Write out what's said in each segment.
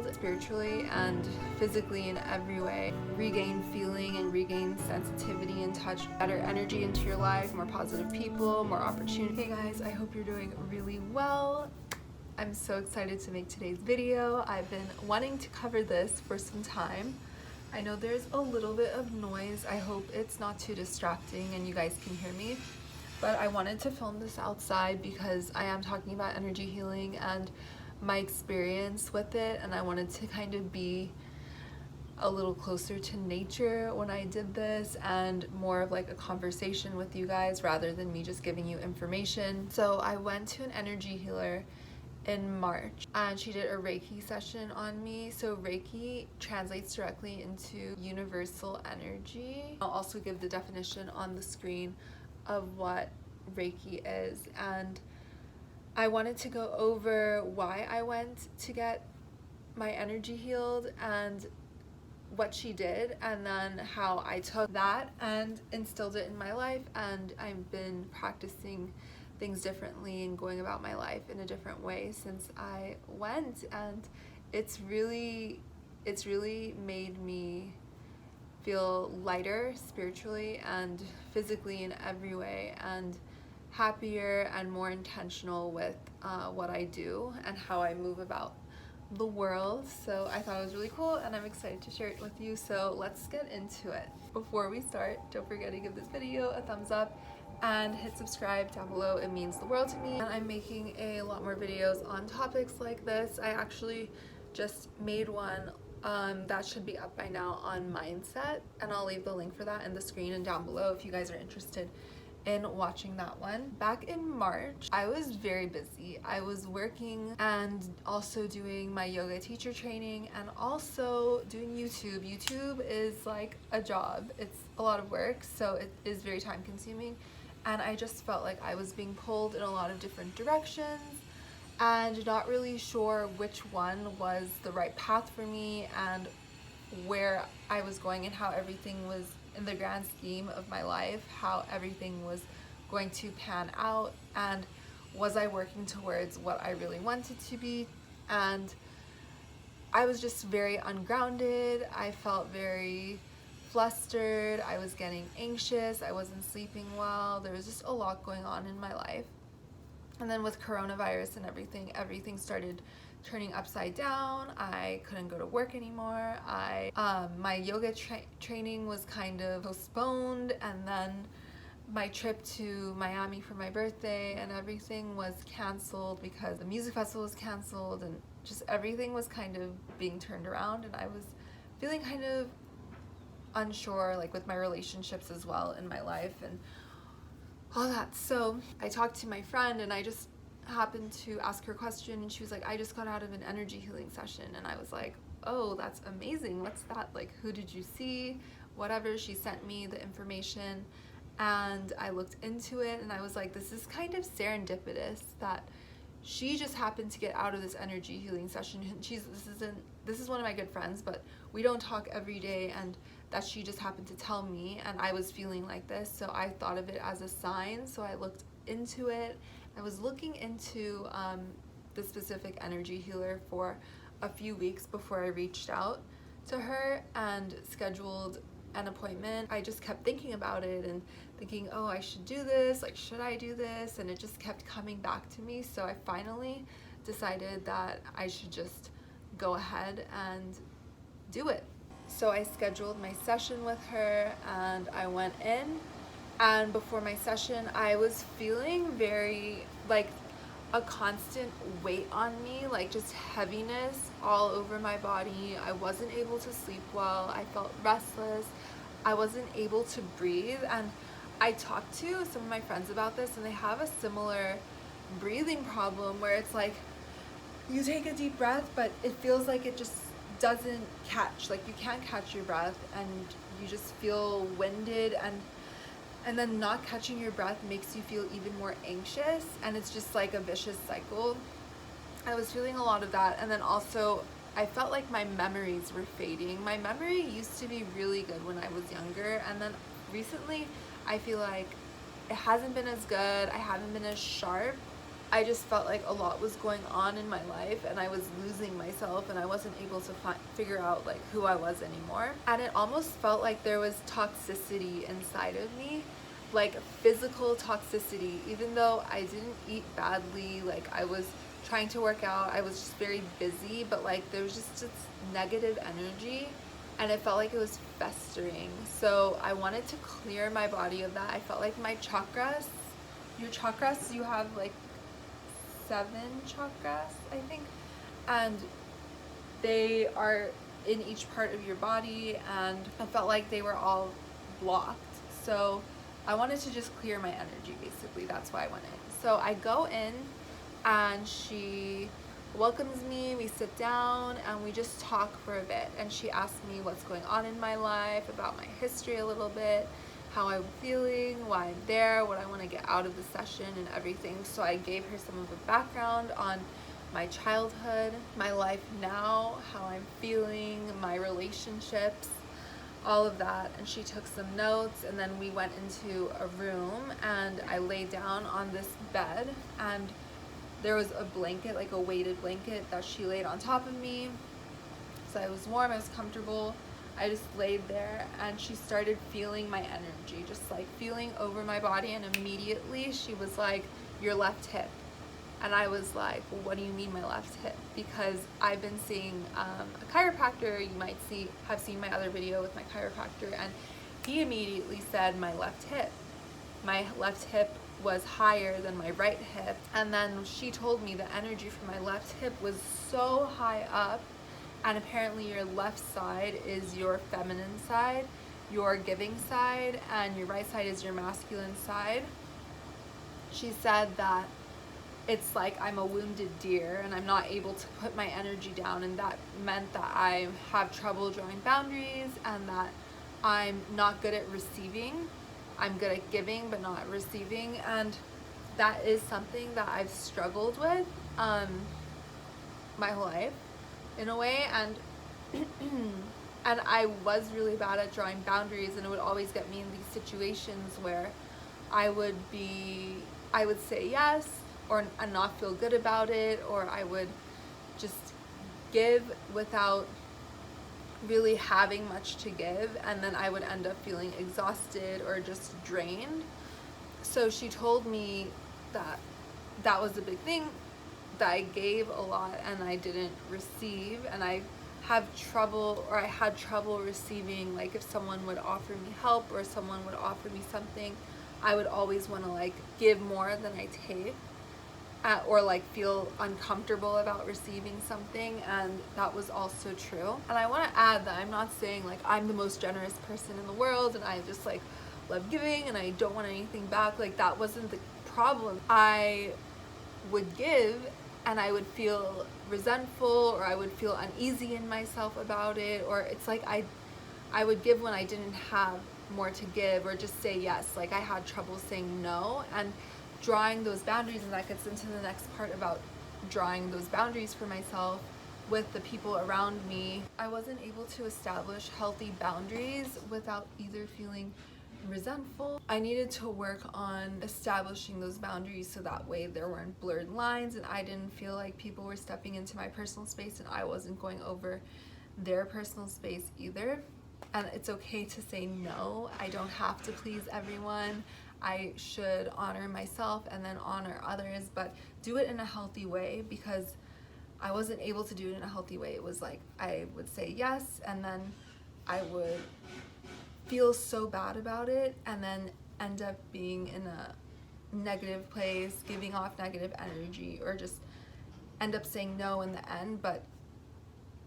healed spiritually and physically in every way. Regain feeling and regain sensitivity and touch, better energy into your life, more positive people, more opportunity. Hey guys, I hope you're doing really well. I'm so excited to make today's video. I've been wanting to cover this for some time. I know there's a little bit of noise. I hope it's not too distracting and you guys can hear me. But I wanted to film this outside because I am talking about energy healing and my experience with it, and I wanted to kind of be a little closer to nature when I did this and more of like a conversation with you guys rather than me just giving you information. So I went to an energy healer in March and she did a Reiki session on me. So Reiki translates directly into universal energy. I'll also give the definition on the screen of what Reiki is, and I wanted to go over why I went to get my energy healed and what she did, and then how I took that and instilled it in my life, and I've been practicing things differently and going about my life in a different way since I went, and it's really made me feel lighter spiritually and physically in every way, and happier and more intentional with what I do and how I move about the world. So I thought it was really cool and I'm excited to share it with you. So let's get into it. Before we start, don't forget to give this video a thumbs up and hit subscribe down below. It means the world to me. And I'm making a lot more videos on topics like this. I actually just made one that should be up by now on mindset, and I'll leave the link for that in the screen and down below if you guys are interested in watching that one. Back in March, I was very busy. I was working and also doing my yoga teacher training and also doing YouTube. YouTube is like a job. It's a lot of work, so it is very time consuming, and I just felt like I was being pulled in a lot of different directions and not really sure which one was the right path for me and where I was going and how everything was in the grand scheme of my life, how everything was going to pan out, and was I working towards what I really wanted to be. And I was just very ungrounded. I felt very flustered. I was getting anxious. I wasn't sleeping well. There was just a lot going on in my life. And then with coronavirus and everything started turning upside down. I couldn't go to work anymore. My yoga training was kind of postponed, and then my trip to Miami for my birthday and everything was canceled because the music festival was canceled, and just everything was kind of being turned around, and I was feeling kind of unsure, like with my relationships as well in my life and all that. So I talked to my friend and I just happened to ask her a question, and she was like, I just got out of an energy healing session. And I was like, oh, that's amazing. What's that? Like, who did you see? Whatever. She sent me the information and I looked into it, and I was like, this is kind of serendipitous that she just happened to get out of this energy healing session. This is one of my good friends, but we don't talk every day, and that she just happened to tell me, and I was feeling like this, so I thought of it as a sign. So I looked into it. I was looking into the specific energy healer for a few weeks before I reached out to her and scheduled an appointment. I just kept thinking about it and thinking, oh, I should do this, like, should I do this? And it just kept coming back to me. So I finally decided that I should just go ahead and do it. So I scheduled my session with her and I went in, and before my session I was feeling very like a constant weight on me, like just heaviness all over my body. I wasn't able to sleep well. I felt restless. I wasn't able to breathe. And I talked to some of my friends about this, and they have a similar breathing problem where it's like you take a deep breath, but it feels like it just doesn't catch, like you can't catch your breath, and you just feel winded, and then not catching your breath makes you feel even more anxious, and it's just like a vicious cycle. I was feeling a lot of that, and then also I felt like my memories were fading. My memory used to be really good when I was younger, and then recently I feel like it hasn't been as good. I haven't been as sharp I just felt like a lot was going on in my life and I was losing myself and I wasn't able to figure out like who I was anymore. And it almost felt like there was toxicity inside of me, like physical toxicity. Even though I didn't eat badly, like I was trying to work out, I was just very busy, but like there was just this negative energy and it felt like it was festering. So I wanted to clear my body of that. I felt like my chakras, your chakras, you have like 7 chakras, I think, and they are in each part of your body, and I felt like they were all blocked. So I wanted to just clear my energy, basically. That's why I went in. So I go in and she welcomes me, we sit down and we just talk for a bit, and she asked me what's going on in my life, about my history a little bit, how I'm feeling, why I'm there, what I want to get out of the session and everything. So I gave her some of the background on my childhood, my life now, how I'm feeling, my relationships, all of that. And she took some notes, and then we went into a room and I lay down on this bed, and there was a blanket, like a weighted blanket that she laid on top of me. So I was warm, I was comfortable. I just laid there and she started feeling my energy, just like feeling over my body, and immediately she was like, your left hip. And I was like, well, what do you mean my left hip? Because I've been seeing a chiropractor. You might have seen my other video with my chiropractor, and he immediately said my left hip. My left hip was higher than my right hip. And then she told me the energy from my left hip was so high up, and apparently your left side is your feminine side, your giving side, and your right side is your masculine side. She said that it's like I'm a wounded deer and I'm not able to put my energy down, and that meant that I have trouble drawing boundaries and that I'm not good at receiving. I'm good at giving but not receiving, and that is something that I've struggled with my whole life in a way, and and I was really bad at drawing boundaries, and it would always get me in these situations where I would say yes and not feel good about it, or I would just give without really having much to give, and then I would end up feeling exhausted or just drained. So she told me that that was a big thing, that I gave a lot and I didn't receive, and I had trouble receiving. Like if someone would offer me help or someone would offer me something, I would always want to like give more than I take, or like feel uncomfortable about receiving something, and that was also true. And I want to add that I'm not saying like I'm the most generous person in the world and I just like love giving and I don't want anything back. Like that wasn't the problem. I would give and I would feel resentful, or I would feel uneasy in myself about it, or it's like I would give when I didn't have more to give, or just say yes. Like I had trouble saying no and drawing those boundaries, and that gets into the next part about drawing those boundaries for myself with the people around me. I wasn't able to establish healthy boundaries without either feeling resentful. I needed to work on establishing those boundaries so that way there weren't blurred lines and I didn't feel like people were stepping into my personal space and I wasn't going over their personal space either. And it's okay to say no. I don't have to please everyone. I should honor myself and then honor others, but do it in a healthy way, because I wasn't able to do it in a healthy way. It was like I would say yes and then I would feel so bad about it and then end up being in a negative place, giving off negative energy, or just end up saying no in the end, but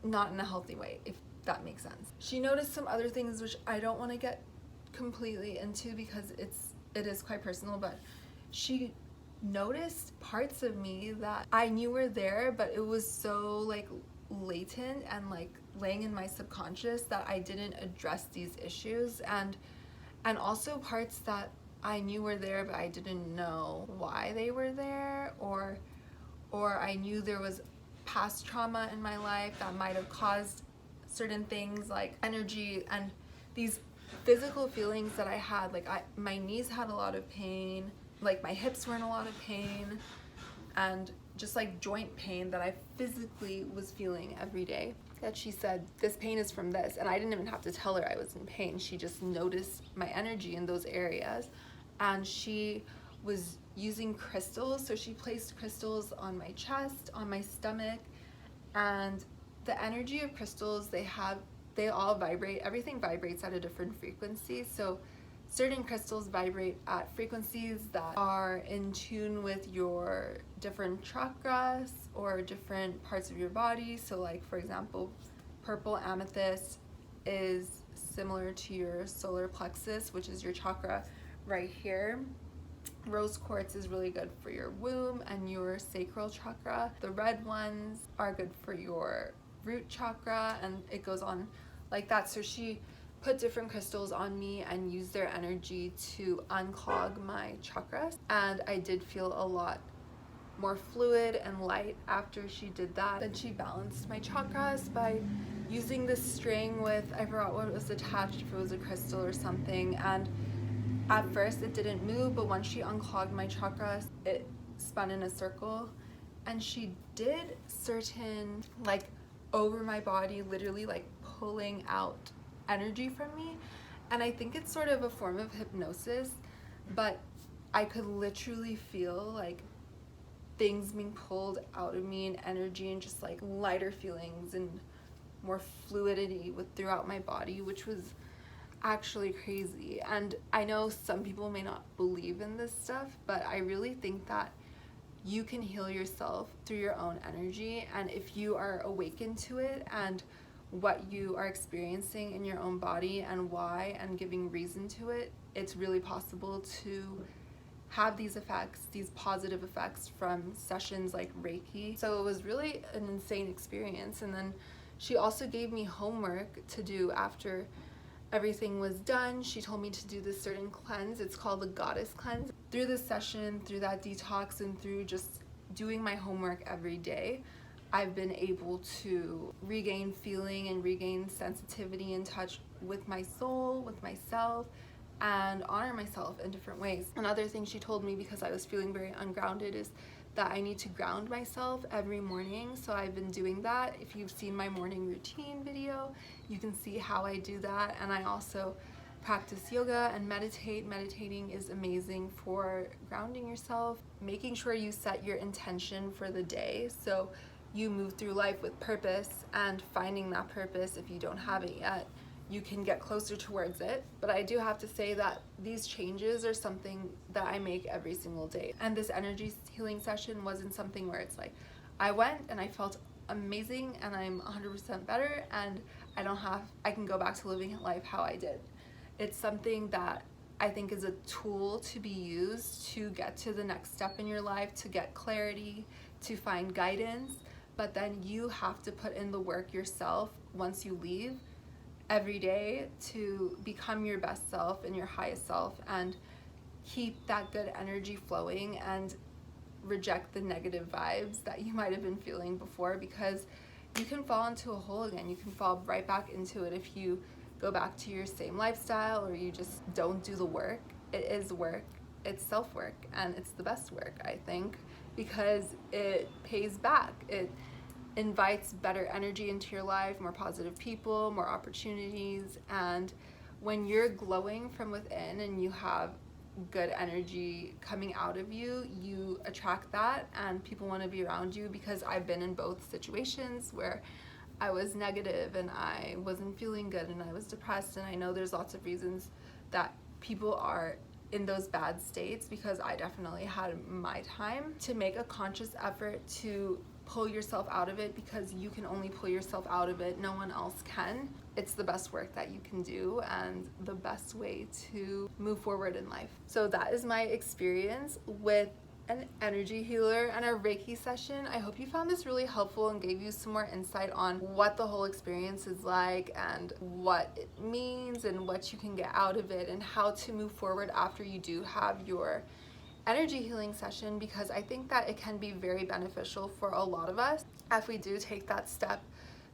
not in a healthy way, if that makes sense. She noticed some other things which I don't want to get completely into because it is quite personal, but she noticed parts of me that I knew were there, but it was so like latent and like laying in my subconscious that I didn't address these issues, and also parts that I knew were there but I didn't know why they were there, or I knew there was past trauma in my life that might have caused certain things like energy and these physical feelings that I had. Like my knees had a lot of pain, like my hips were in a lot of pain, and just like joint pain that I physically was feeling every day. That she said, this pain is from this, and I didn't even have to tell her I was in pain. She just noticed my energy in those areas, and she was using crystals. So she placed crystals on my chest, on my stomach, and the energy of crystals, they all vibrate. Everything vibrates at a different frequency. So certain crystals vibrate at frequencies that are in tune with your different chakras or different parts of your body. So like, for example, purple amethyst is similar to your solar plexus, which is your chakra right here. Rose quartz is really good for your womb and your sacral chakra. The red ones are good for your root chakra, and it goes on like that. So she put different crystals on me and used their energy to unclog my chakras, and I did feel a lot more fluid and light after she did that. Then she balanced my chakras by using this string with, I forgot what it was attached, if it was a crystal or something, and at first it didn't move, but once she unclogged my chakras, it spun in a circle, and she did certain, like, over my body, literally like pulling out energy from me. And I think it's sort of a form of hypnosis, but I could literally feel like things being pulled out of me, and energy, and just like lighter feelings and more fluidity throughout my body, which was actually crazy. And I know some people may not believe in this stuff, but I really think that you can heal yourself through your own energy, and if you are awakened to it and what you are experiencing in your own body and why, and giving reason to it, it's really possible to have these effects, these positive effects from sessions like Reiki. So it was really an insane experience. And then she also gave me homework to do after everything was done. She told me to do this certain cleanse. It's called the Goddess Cleanse. Through this session, through that detox, and through just doing my homework every day, I've been able to regain feeling and regain sensitivity and touch with my soul, with myself, and honor myself in different ways. Another thing she told me, because I was feeling very ungrounded, is that I need to ground myself every morning. So I've been doing that. If you've seen my morning routine video, you can see how I do that. And I also practice yoga and meditate. Meditating is amazing for grounding yourself, making sure you set your intention for the day, so you move through life with purpose, and finding that purpose, if you don't have it yet, you can get closer towards it. But I do have to say that these changes are something that I make every single day. And this energy healing session wasn't something where it's like, I went and I felt amazing and I'm 100% better and I can go back to living life how I did. It's something that I think is a tool to be used to get to the next step in your life, to get clarity, to find guidance. But then you have to put in the work yourself once you leave every day to become your best self and your highest self, and keep that good energy flowing, and reject the negative vibes that you might have been feeling before, because you can fall into a hole again. You can fall right back into it if you go back to your same lifestyle, or you just don't do the work. It is work, it's self-work, and it's the best work, I think, because it pays back. It invites better energy into your life, more positive people, more opportunities. And when you're glowing from within and you have good energy coming out of you, you attract that, and people want to be around you. Because I've been in both situations where I was negative and I wasn't feeling good and I was depressed, and I know there's lots of reasons that people are in those bad states, because I definitely had my time. To make a conscious effort to pull yourself out of it, because you can only pull yourself out of it, no one else can. It's the best work that you can do and the best way to move forward in life. So that is my experience with an energy healer and a Reiki session. I hope you found this really helpful and gave you some more insight on what the whole experience is like, and what it means, and what you can get out of it, and how to move forward after you do have your energy healing session, because I think that it can be very beneficial for a lot of us if we do take that step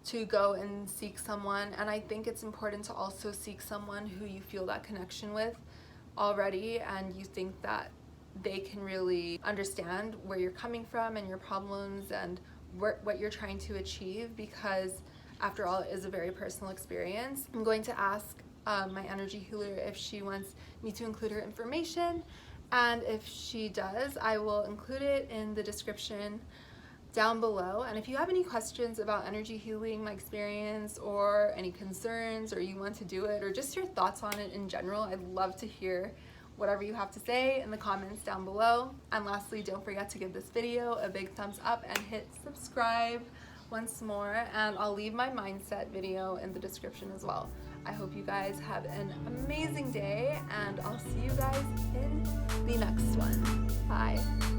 to go and seek someone. And I think it's important to also seek someone who you feel that connection with already, and you think that they can really understand where you're coming from and your problems and what you're trying to achieve, because after all, it is a very personal experience. I'm going to ask my energy healer if she wants me to include her information, and if she does, I will include it in the description down below. And if you have any questions about energy healing, my experience, or any concerns, or you want to do it, or just your thoughts on it in general, I'd love to hear whatever you have to say in the comments down below. And lastly, don't forget to give this video a big thumbs up and hit subscribe once more, and I'll leave my mindset video in the description as well. I hope you guys have an amazing day, and I'll see you guys in the next one. Bye.